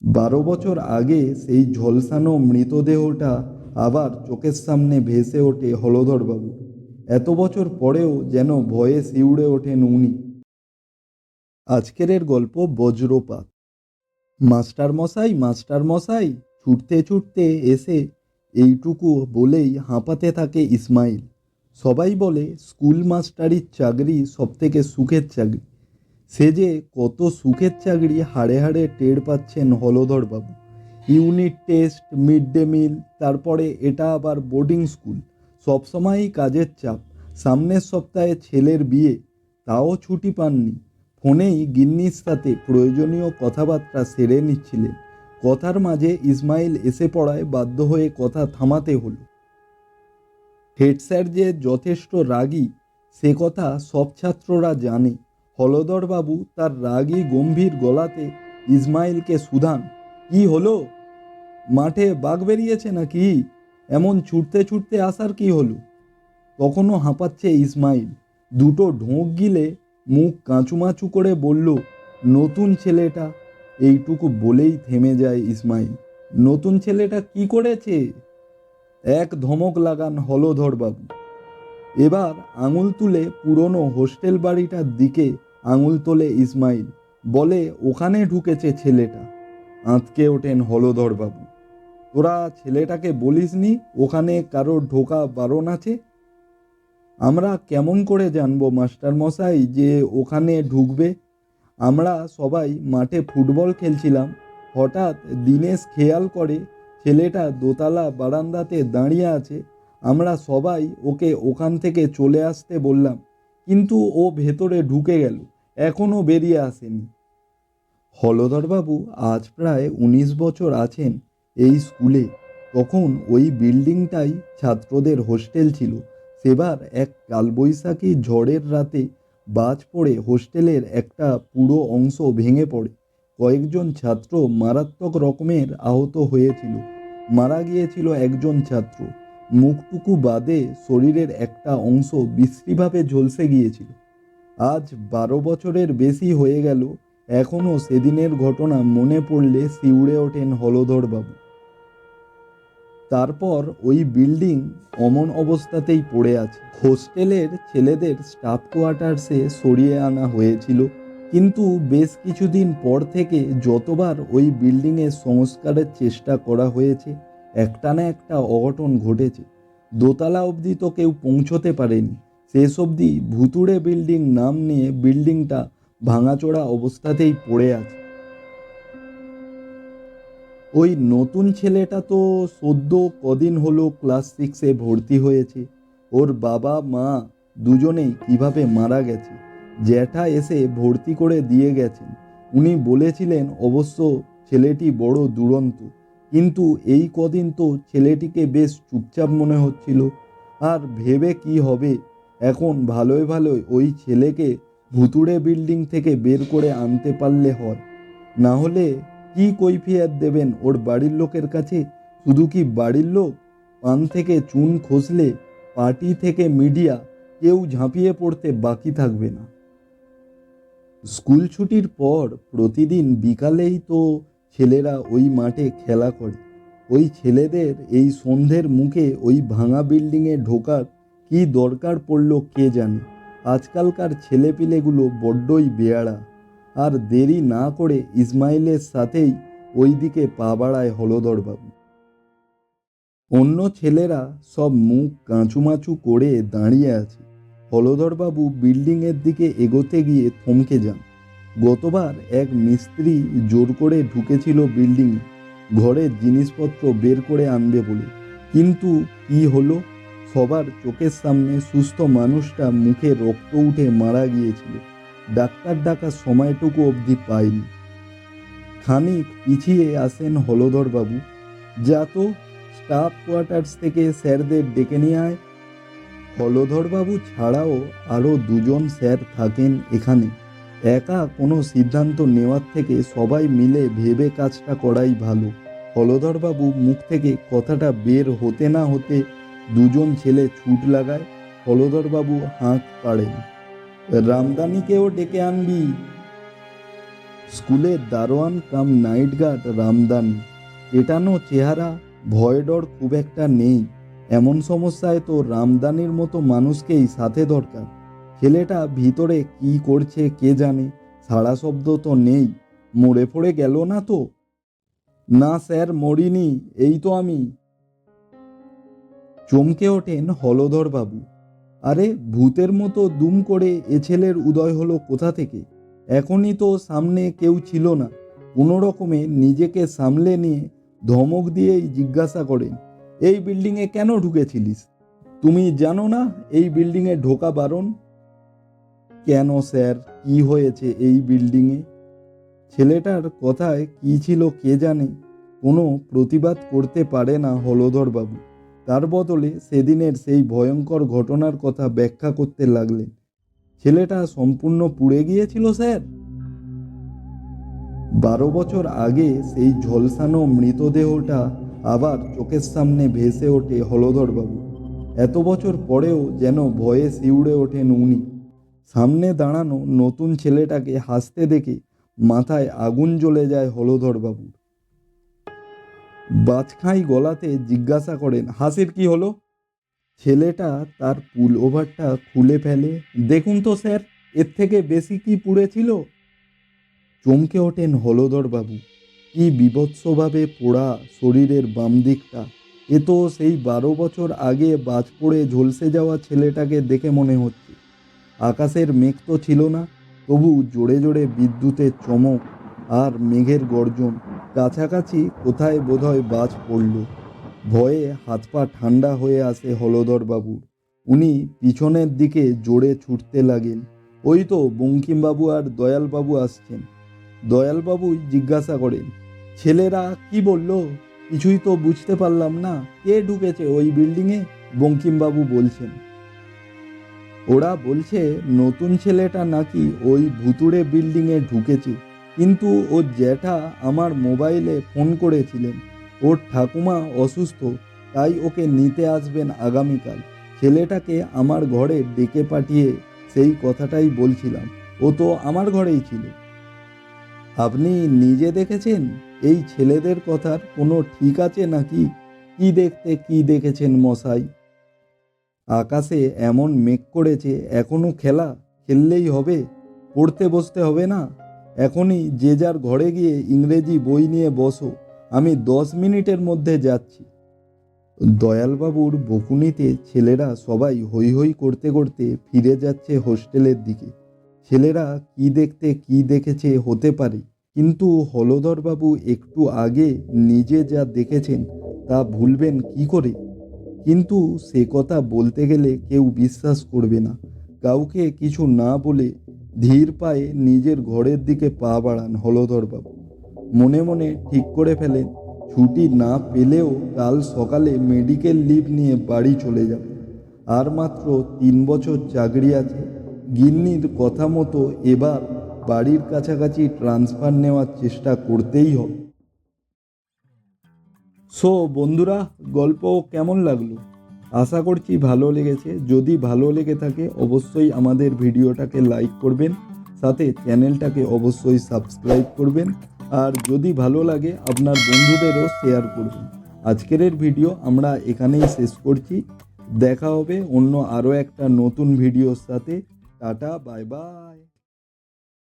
12 বছর আগে সেই ঝলসানো মৃতদেহটা আবার চোখের সামনে ভেসে ওঠে হলধরবাবু। এত বছর পরেও যেন ভয়ে শিউরে ওঠেন উনি। আজকের গল্প বজ্রপাত। মাস্টারমশাই, মাস্টারমশাই, ছুটতে ছুটতে এসে এইটুকু বলেই হাঁপাতে থাকে ইসমাইল। সবাই বলে স্কুল মাস্টারির চাকরি সবথেকে সুখের চাকরি। সে যে কত সুখের চাকরি হাড়ে হাড়ে টের পাচ্ছেন হলধরবাবু। Unit test, mid day meal, তারপরে এটা আবার বোর্ডিং স্কুল, সবসময়ই কাজের চাপ। সামনের সপ্তাহে ছেলের বিয়ে, তাও ছুটি পাননি। ফোনেই গিন্নির সাথে প্রয়োজনীয় কথাবার্তা সেরে নিচ্ছিলেন। কথার মাঝে ইসমাইল এসে পড়ায় বাধ্য হয়ে কথা থামাতে হলো। হেড স্যার যে যথেষ্ট রাগী সে কথা সব ছাত্ররা জানে। হলধরবাবু তার রাগী গম্ভীর গলাতে ইসমাইলকে শুধান, কি হলো? মাঠে বাঘ বেরিয়েছে নাকি? এমন ছুটতে ছুটতে আসার কি হলো? তখনও হাঁপাচ্ছে ইসমাইল। দুটো ঢোক গিলে মুখ কাঁচুমাচু করে বলল, নতুন ছেলেটা। এইটুকু বলেই থেমে যায় ইসমাইল। নতুন ছেলেটা কি করেছে? এক ধমক লাগান হলধরবাবু। এবার আঙুল তুলে পুরনো হোস্টেল বাড়িটার দিকে আঙুল তোলে ইসমাইল, বলে, ওখানে ঢুকেছে ছেলেটা। আঁতকে ওঠেন হলধরবাবু। তোরা ছেলেটাকে বলিসনি ওখানে কারোর ঢোকা বারণ আছে? আমরা কেমন করে জানবো মাস্টারমশাই যে ওখানে ঢুকবে? আমরা সবাই মাঠে ফুটবল খেলছিলাম। হঠাৎ দিনেশ খেয়াল করে ছেলেটা দোতলা বারান্দাতে দাঁড়িয়ে আছে। আমরা সবাই ওকে ওখান থেকে চলে আসতে বললাম, কিন্তু ও ভেতরে ঢুকে গেল, এখনও বেরিয়ে আসেনি। হলধরবাবু আজ প্রায় 19 বছর আছেন এই স্কুলে। তখন ওই বিল্ডিংটাই ছাত্রদের হোস্টেল ছিল। সেবার এক কালবৈশাখী ঝড়ের রাতে বাজ পড়ে হোস্টেলের একটা পুরো অংশ ভেঙে পড়ে। কয়েকজন ছাত্র মারাত্মক রকমের আহত হয়েছিল। মারা গিয়েছিল একজন ছাত্র। মুখটুকু বাদে শরীরের একটা অংশ বিশ্রীভাবে ঝলসে গিয়েছিল। আজ 12 বছরের বেশি হয়ে গেল। এখনও সেদিনের ঘটনা মনে পড়লে শিউরে ওঠেন হলধরবাবু। তারপর ওই বিল্ডিং অমন অবস্থাতেই পড়ে আছে। হোস্টেলের ছেলেদের স্টাফ কোয়ার্টার্সে সরিয়ে আনা হয়েছিল, কিন্তু বেশ কিছুদিন পর থেকে যতবার ওই বিল্ডিংয়ের সংস্কারের চেষ্টা করা হয়েছে, একটা না একটা অঘটন ঘটেছে। দোতলা অবধি তো কেউ পৌঁছতে পারেনি। শেষ অবধি ভুতুড়ে বিল্ডিং নাম নিয়ে বিল্ডিংটা ভাঙাচোরা অবস্থাতেই পড়ে আছে। ওই নতুন ছেলেটা তো সদ্য কদিন হলো ক্লাস 6-এ ভর্তি হয়েছে। ওর বাবা মা দুজনেই কিভাবে মারা গেছে জ্যাঠা এসে ভর্তি করে দিয়ে গেছেন। উনি বলেছিলেন অবশ্য ছেলেটি বড় দুরন্ত, কিন্তু এই কদিন তো ছেলেটিকে বেশ চুপচাপ মনে হচ্ছিল। আর ভেবে কি হবে, এখন ভালোই ভালোই ওই ছেলেকে ভুতুড়ে বিল্ডিং থেকে বের করে আনতে পারলে হয়। না হলে কি কৈফিয়ত দেবেন ওর বাড়ির লোকের কাছে? শুধু কি বাড়ির লোক, পান থেকে চুন খসলে পার্টি থেকে মিডিয়া কেউ ঝাঁপিয়ে পড়তে বাকি থাকবে না। স্কুল ছুটির পর প্রতিদিন বিকালেই তো ছেলেরা ওই মাঠে খেলা করে। ওই ছেলেদের এই সন্ধ্যের মুখে ওই ভাঙা বিল্ডিংয়ে ঢোকার কি দরকার পড়ল কে জানে। আজকালকার ছেলেপিলেগুলো বড্ডই বেয়াড়া। আর দেরি না করে ইসমাইলের সাথেই ওই দিকে পা বাড়ায় হলধরবাবু। অন্য ছেলেরা সব মুখ কাঁচুমাচু করে দাঁড়িয়ে আছে। হলধরবাবু বিল্ডিংয়ের দিকে এগোতে গিয়ে থমকে যান। গতবার এক মিস্ত্রি জোর করে ঢুকেছিল বিল্ডিংয়ে, ঘরের জিনিসপত্র বের করে আনবে বলে। কিন্তু কি হলো? সবার চোখের সামনে সুস্থ মানুষটা মুখে রক্ত উঠে মারা গিয়েছিল। ডাক্তার ডাকার সময়টুকু অবধি পায়নি। খানিক পিছিয়ে আসেন হলধরবাবু। যা তো, স্টাফ কোয়ার্টার্স থেকে স্যারদের ডেকে নিয়ে আয়। হলধরবাবু ছাড়াও আরও দুজন স্যার থাকেন এখানে। একা কোনো সিদ্ধান্ত নেওয়ার থেকে সবাই মিলে ভেবে কাজটা করাই ভালো। হলধরবাবু মুখ থেকে কথাটা বের হতে না হতে দুজন ছেলে ছুট লাগায়। হলধরবাবু হাঁক পাড়েন, রামদানিকেও ডেকে আনবি। স্কুলের দারোয়ান কাম নাইট গার্ড রামদানি, এটানো চেহারা, ভয় ডর খুব একটা নেই। এমন সমস্যায় তো রামদানির মতো মানুষকেই সাথে দরকার। ছেলেটা ভিতরে কি করছে কে জানে, সাড়া শব্দ তো নেই। মরে পড়ে গেল না তো? না স্যার, মরিনি, এই তো আমি। চমকে ওঠেন হলধর বাবু। আরে ভূতের মতো দুম করে এ ছেলের উদয় হলো কোথা থেকে? এখনই তো সামনে কেউ ছিল না। কোনো রকমে নিজেকে সামলে নিয়ে ধমক দিয়েই জিজ্ঞাসা করেন, এই বিল্ডিংয়ে কেন ঢুকেছিলিস? তুমি জানো না এই বিল্ডিংয়ে ঢোকা বারণ? কেন স্যার, কি হয়েছে এই বিল্ডিংয়ে? ছেলেটার কথায় কি ছিল কে জানে, কোনো প্রতিবাদ করতে পারে না হলধর বাবু। তার বদলে সেদিনের সেই ভয়ঙ্কর ঘটনার কথা ব্যাখ্যা করতে লাগলেন। ছেলেটা সম্পূর্ণ পুড়ে গিয়েছিল স্যার। 12 বছর আগে সেই ঝলসানো মৃতদেহটা আবার চোখের সামনে ভেসে ওঠে হলধর বাবু। এত বছর পরেও যেন ভয়ে শিউরে ওঠেন উনি। সামনে দাঁড়ানো নতুন ছেলেটাকে হাসতে দেখে মাথায় আগুন জ্বলে যায় হলধর বাবুর। বাজখাই গলাতে জিজ্ঞাসা করেন, হাসির কি হলো? ছেলেটা তার পুল ওভারটা খুলে ফেলে। দেখুন তো স্যার, এর থেকে বেশি কি পুড়েছিল? চমকে ওঠেন হলধর বাবু। কি বীভৎসভাবে পোড়া শরীরের বাম দিকটা! এ তো সেই 12 বছর আগে বাজ পড়ে ঝলসে যাওয়া ছেলেটাকে দেখে মনে হচ্ছে। আকাশের মেঘ তো ছিল না, তবু জোরে জোরে বিদ্যুতের চমক আর মেঘের গর্জন। কাছাকাছি কোথায় বোধহয় বাজ পড়ল। ভয়ে হাত পা ঠান্ডা হয়ে আসে হলধর বাবুর। উনি পিছনের দিকে জোরে ছুটতে লাগেন। ওই তো বঙ্কিমবাবু আর দয়ালবাবু আসছেন। দয়ালবাবুই জিজ্ঞাসা করেন, ছেলেরা কি বলল? কিছুই তো বুঝতে পারলাম না, কে ঢুকেছে ওই বিল্ডিংয়ে? বঙ্কিমবাবু বলছেন, ওরা বলছে নতুন ছেলেটা নাকি ওই ভুতুড়ে বিল্ডিংয়ে ঢুকেছে, কিন্তু ওর জ্যাঠা আমার মোবাইলে ফোন করেছিলেন। ওর ঠাকুমা অসুস্থ, তাই ওকে নিতে আসবেন আগামীকাল। ছেলেটাকে আমার ঘরে ডেকে পাঠিয়ে সেই কথাটাই বলছিলাম। ও তো আমার ঘরেই ছিল। আপনি নিজে দেখেছেন? এই ছেলেদের কথার কোনো ঠিক আছে নাকি? কি দেখতে কি দেখেছেন মশাই? আকাশে এমন মেঘ করেছে, এখনো খেলা খেললেই হবে? পড়তে বসতে হবে না? এখনই যে যার ঘরে গিয়ে ইংরেজি বই নিয়ে বসো, আমি 10 মিনিটের মধ্যে যাচ্ছি। দয়ালবাবুর বকুনিতে ছেলেরা সবাই হৈ হৈ করতে করতে ফিরে যাচ্ছে হোস্টেলের দিকে। ছেলেরা কি দেখতে কি দেখেছে হতে পারে, কিন্তু হলধরবাবু একটু আগে নিজে যা দেখেছেন তা ভুলবেন কি করে? কিন্তু সে কথা বলতে গেলে কেউ বিশ্বাস করবে না। কাউকে কিছু না বলে ধীর পায়ে নিজের ঘরের দিকে পা বাড়ান হলধরবাবু। মনে মনে ঠিক করে ফেলেন, ছুটি না পেলেও কাল সকালে মেডিকেল লিভ নিয়ে বাড়ি চলে যাব। আর মাত্র 3 বছর চাকরি আছে। গিন্নির কথা মতো এবার বাড়ির কাছাকাছি ট্রান্সফার নেওয়ার চেষ্টা করতেই হবে। সো বন্ধুরা, গল্প কেমন লাগলো? আশা করছি ভালো লেগেছে। যদি ভালো লেগে থাকে অবশ্যই আমাদের ভিডিওটাকে লাইক করবেন, সাথে চ্যানেলটাকে অবশ্যই সাবস্ক্রাইব করবেন, আর যদি ভালো লাগে আপনার বন্ধুদেরও শেয়ার করবেন। আজকের ভিডিও আমরা এখানেই শেষ করছি। দেখা হবে অন্য আরও একটা নতুন ভিডিওর সাথে। Tata, bye bye.